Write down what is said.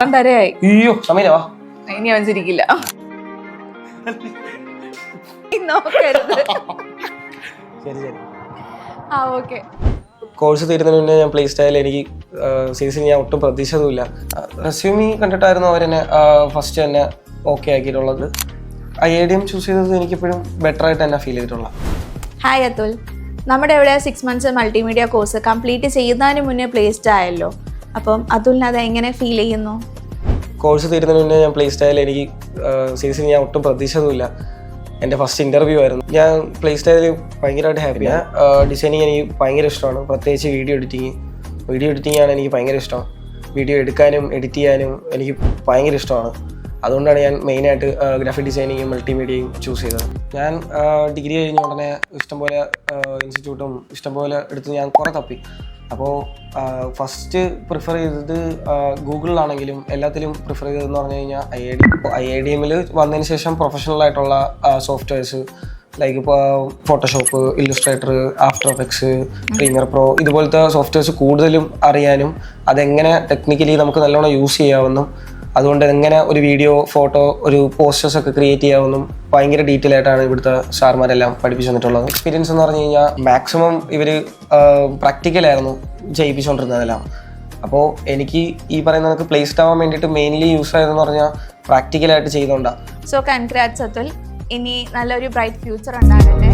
തരയായി. അയ്യോ സമയം വാ. ഇനി അവൻ ചിരിക്കില്ല. നോക്കരുത്. ശരി ശരി. ആ ഓക്കെ. കോഴ്സ് തീരുന്നതിന് മുന്നേ ഞാൻ പ്ലേസ്ഡ് ആയാലും എനിക്ക് സീസൺ ഞാൻ ഒട്ടും പ്രതീക്ഷിച്ചതുമില്ല. റെസ്യൂമി കണ്ടിട്ടായിരുന്നു അവരെന്നെ ഫസ്റ്റ് തന്നെ ഓക്കെ ആക്കിയിട്ടുള്ളത്. IIDM ചൂസ് ചെയ്തത് എനിക്കിപ്പോഴും ബെറ്റർ ആയിട്ട് തന്നെ ഫീൽ ചെയ്തിട്ടുള്ള. ഹായ് അതുൽ, നമ്മുടെ ഇവിടെ 6 months മൾട്ടിമീഡിയ കോഴ്സ് കംപ്ലീറ്റ് ചെയ്യുന്നതിന് മുന്നേ പ്ലേസ്ഡ് ആയല്ലോ. അപ്പം അതുലിന് അത് എങ്ങനെ ഫീൽ ചെയ്യുന്നു? കോഴ്സ് തീരുന്നതിന് മുന്നേ ഞാൻ പ്ലേസ്ഡ് ആയാലും എനിക്ക് സീസൺ ഞാൻ ഒട്ടും പ്രതീക്ഷിച്ചതുമില്ല. എൻ്റെ ഫസ്റ്റ് ഇൻ്റർവ്യൂ ആയിരുന്നു. ഞാൻ പ്ലേസ്ഡ് ആയാലും ഭയങ്കരമായിട്ട് ഹാപ്പിയാണ്. ഡിസൈനിങ് എനിക്ക് ഭയങ്കര ഇഷ്ടമാണ്, പ്രത്യേകിച്ച് വീഡിയോ എഡിറ്റിംഗ് ആണ് എനിക്ക് ഭയങ്കര ഇഷ്ടം. വീഡിയോ എടുക്കാനും എഡിറ്റ് ചെയ്യാനും എനിക്ക് ഭയങ്കര ഇഷ്ടമാണ്. അതുകൊണ്ടാണ് ഞാൻ മെയിനായിട്ട് ഗ്രാഫിക് ഡിസൈനിങ്ങും മൾട്ടിമീഡിയയും ചൂസ് ചെയ്തത്. ഞാൻ ഡിഗ്രി കഴിഞ്ഞ ഉടനെ ഇഷ്ടംപോലെ ഇൻസ്റ്റിറ്റ്യൂട്ടും ഇഷ്ടംപോലെ എടുത്ത് ഞാൻ കുറേ തപ്പി. അപ്പോൾ ഫസ്റ്റ് പ്രിഫർ ചെയ്തത് ഗൂഗിളിലാണെങ്കിലും എല്ലാത്തിലും പ്രിഫർ ചെയ്തതെന്ന് പറഞ്ഞു കഴിഞ്ഞാൽ IIDM വന്നതിന് ശേഷം പ്രൊഫഷണൽ ആയിട്ടുള്ള സോഫ്റ്റ്വെയർസ് ലൈക്ക് ഇപ്പോൾ Photoshop, Illustrator, after effects, premier pro ഇതുപോലത്തെ സോഫ്റ്റ്വെയർസ് കൂടുതലും അറിയാനും അതെങ്ങനെ ടെക്നിക്കലി നമുക്ക് നല്ലോണം യൂസ് ചെയ്യാമെന്നും അതുകൊണ്ട് എങ്ങനെ ഒരു വീഡിയോ, ഫോട്ടോ, ഒരു പോസ്റ്റേഴ്സ് ഒക്കെ ക്രിയേറ്റ് ചെയ്യാമെന്നും ഭയങ്കര ഡീറ്റെയിൽ ആയിട്ടാണ് ഇവിടുത്തെ സാർമാരെല്ലാം പഠിപ്പിച്ചു തന്നിട്ടുള്ളത്. എക്സ്പീരിയൻസ് എന്ന് പറഞ്ഞു കഴിഞ്ഞാൽ മാക്സിമം ഇവർ പ്രാക്ടിക്കലായിരുന്നു ചെയ്യിപ്പിച്ചുകൊണ്ടിരുന്നതെല്ലാം. അപ്പോൾ എനിക്ക് ഈ പറയുന്ന നമുക്ക് പ്ലേസ്ഡ് ആവാൻ വേണ്ടിയിട്ട് മെയിൻലി യൂസ് ആയതെന്ന് പറഞ്ഞാൽ പ്രാക്ടിക്കലായിട്ട് ചെയ്തുകൊണ്ടാണ്. സോ കൺഗ്രാറ്റ്സ് അതുൽ, ഇനി നല്ലൊരു ബ്രൈറ്റ് ഫ്യൂച്ചർ ഉണ്ടാകട്ടെ.